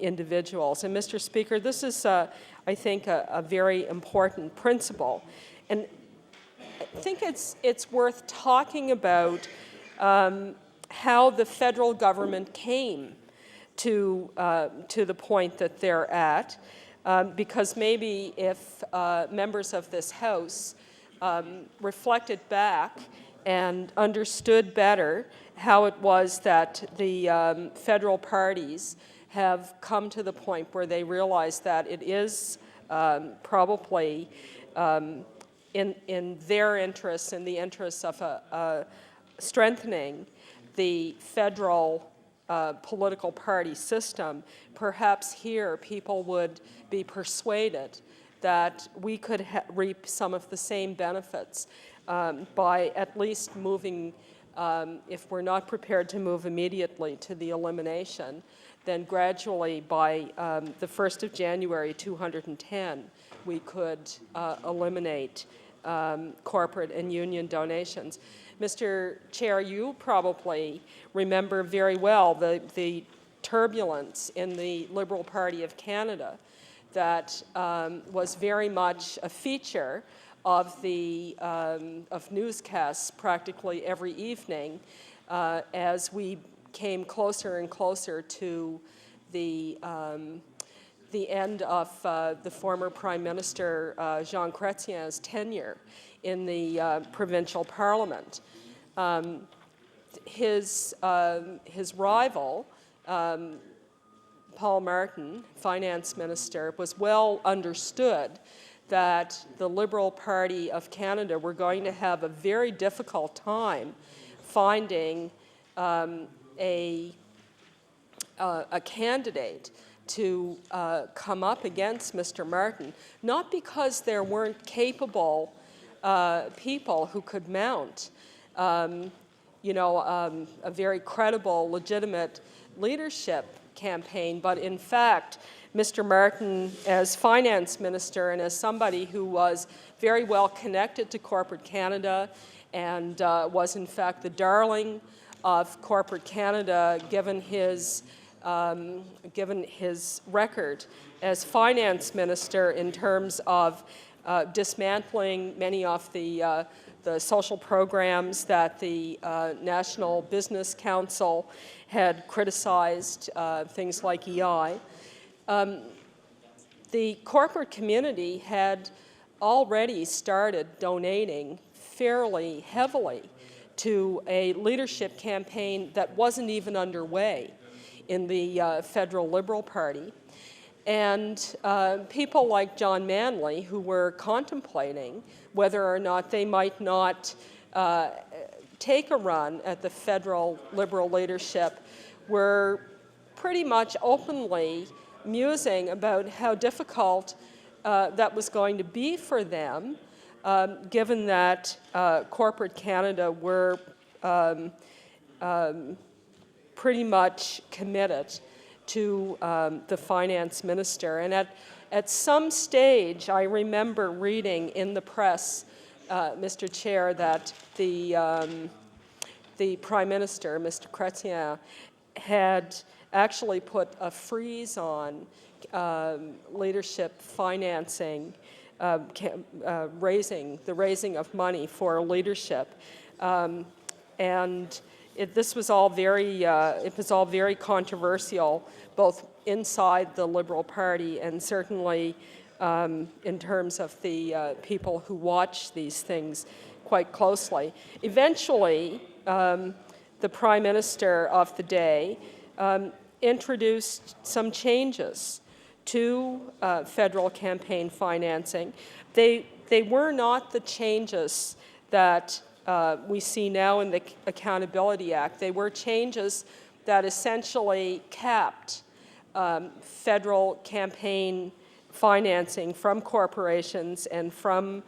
individuals. And Mr. Speaker, this is, I think, a very important principle. And I think it's worth talking about how the federal government came to the point that they're at, because maybe if members of this House reflected back and understood better how it was that the federal parties have come to the point where they realize that it is probably in their interests, in the interests of strengthening the federal political party system, perhaps here people would be persuaded that we could reap some of the same benefits by at least moving, if we're not prepared to move immediately to the elimination, then gradually by the 1st of January 2010, we could eliminate corporate and union donations. Mr. Chair, you probably remember very well the turbulence in the Liberal Party of Canada that was very much a feature of the of newscasts practically every evening as we came closer and closer to the end of the former Prime Minister Jean Chrétien's tenure in the provincial parliament. His rival, Paul Martin, finance minister, was well understood that the Liberal Party of Canada were going to have a very difficult time finding a candidate to come up against Mr. Martin, not because there weren't capable people who could mount, a very credible, legitimate leadership campaign, but in fact, Mr. Martin, as finance minister and as somebody who was very well connected to corporate Canada and was in fact the darling of corporate Canada, given his record as finance minister in terms of dismantling many of the social programs that the National Business Council had criticized, things like EI. The corporate community had already started donating fairly heavily to a leadership campaign that wasn't even underway in the federal Liberal Party. And people like John Manley, who were contemplating whether or not they might not take a run at the federal Liberal leadership, were pretty much openly musing about how difficult that was going to be for them, given that corporate Canada were pretty much committed to the finance minister. And at some stage, I remember reading in the press, Mr. Chair, that the Prime Minister, Mr. Chrétien, had actually put a freeze on leadership financing, raising of money for leadership. And this was all very controversial, both inside the Liberal Party and certainly in terms of the people who watch these things quite closely. Eventually, the Prime Minister of the day introduced some changes to federal campaign financing. They were not the changes that we see now in the Accountability Act. They were changes that essentially capped federal campaign financing from corporations and from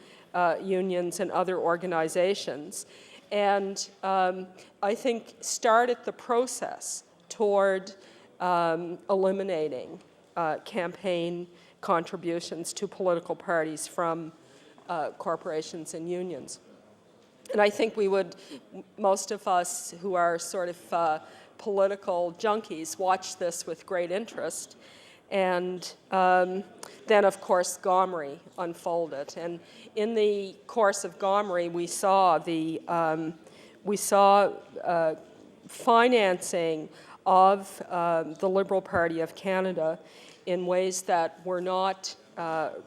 unions and other organizations, and I think started the process toward eliminating campaign contributions to political parties from corporations and unions. And I think most of us who are sort of political junkies watch this with great interest. And then, of course, Gomery unfolded. And in the course of Gomery, we saw financing of the Liberal Party of Canada in ways that were not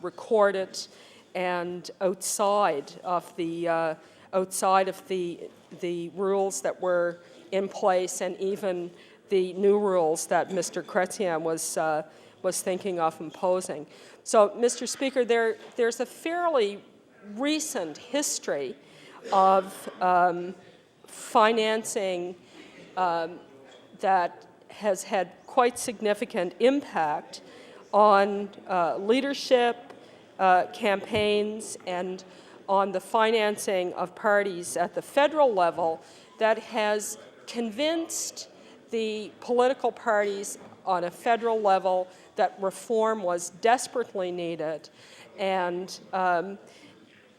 recorded and outside of the rules that were in place, and even the new rules that Mr. Chrétien was thinking of imposing. So, Mr. Speaker, there's a fairly recent history of financing that has had quite significant impact on leadership, campaigns, and on the financing of parties at the federal level that has convinced the political parties on a federal level that reform was desperately needed. And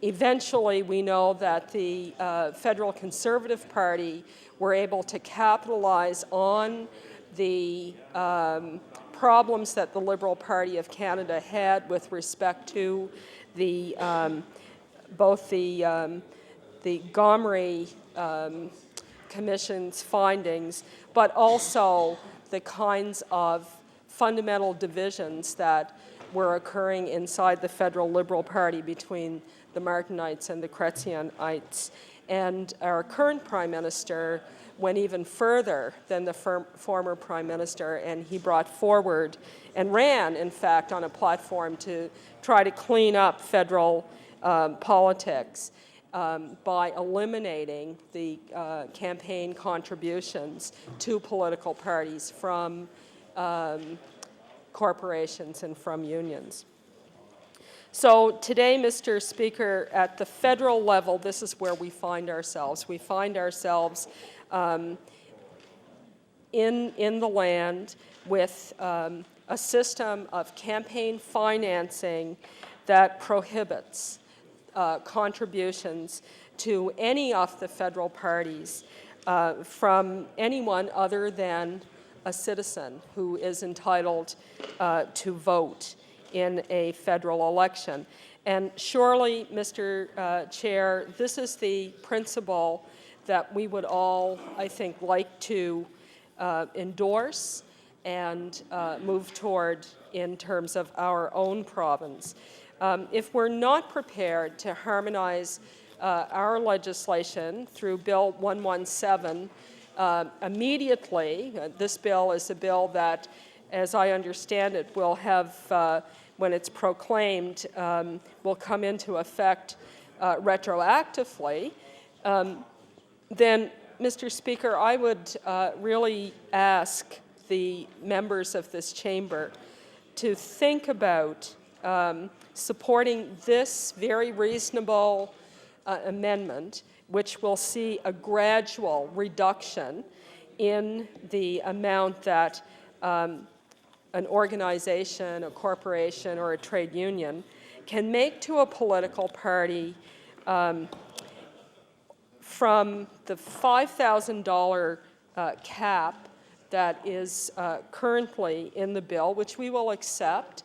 eventually we know that the Federal Conservative Party were able to capitalize on the problems that the Liberal Party of Canada had with respect to the both the Gomery Commission's findings, but also the kinds of fundamental divisions that were occurring inside the federal Liberal Party between the Martinites and the Chrétienites. And our current Prime Minister went even further than the former Prime Minister, and he brought forward and ran, in fact, on a platform to try to clean up federal politics by eliminating the campaign contributions to political parties from corporations and from unions. So today, Mr. Speaker, at the federal level, this is where we find ourselves. We find ourselves in the land with a system of campaign financing that prohibits contributions to any of the federal parties from anyone other than a citizen who is entitled to vote in a federal election. And surely, Mr. Chair, this is the principle that we would all, I think, like to endorse and move toward in terms of our own province. If we're not prepared to harmonize our legislation through Bill 117 immediately, this bill is a bill that, as I understand it, will have, when it's proclaimed, will come into effect retroactively, then, Mr. Speaker, I would really ask the members of this chamber to think about supporting this very reasonable amendment, which will see a gradual reduction in the amount that an organization, a corporation, or a trade union can make to a political party from the $5,000 cap that is currently in the bill, which we will accept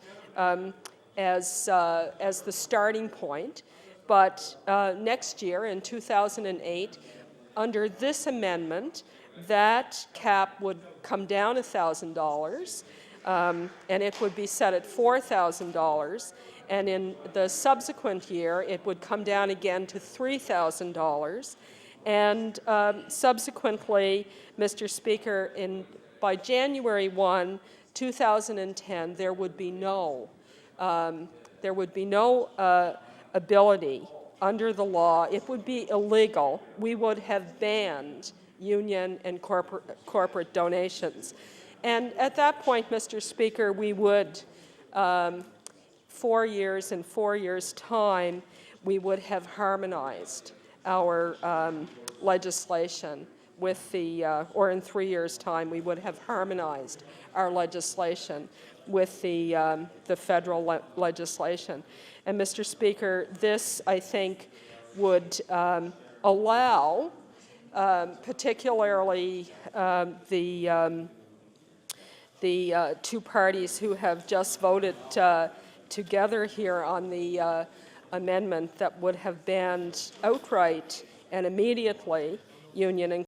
as the starting point. But next year, in 2008, under this amendment, that cap would come down $1,000, and it would be set at $4,000. And in the subsequent year, it would come down again to $3,000. And subsequently, Mr. Speaker, by January 1, 2010, there would be no ability under the law. It would be illegal. We would have banned union and corporate donations. And at that point, Mr. Speaker, we would, 4 years, in 4 years' time, we would have harmonized our legislation with the, or in 3 years' time, we would have harmonized our legislation with the federal legislation. And Mr. Speaker, this, I think, would allow particularly the two parties who have just voted together here on the amendment that would have banned outright and immediately union and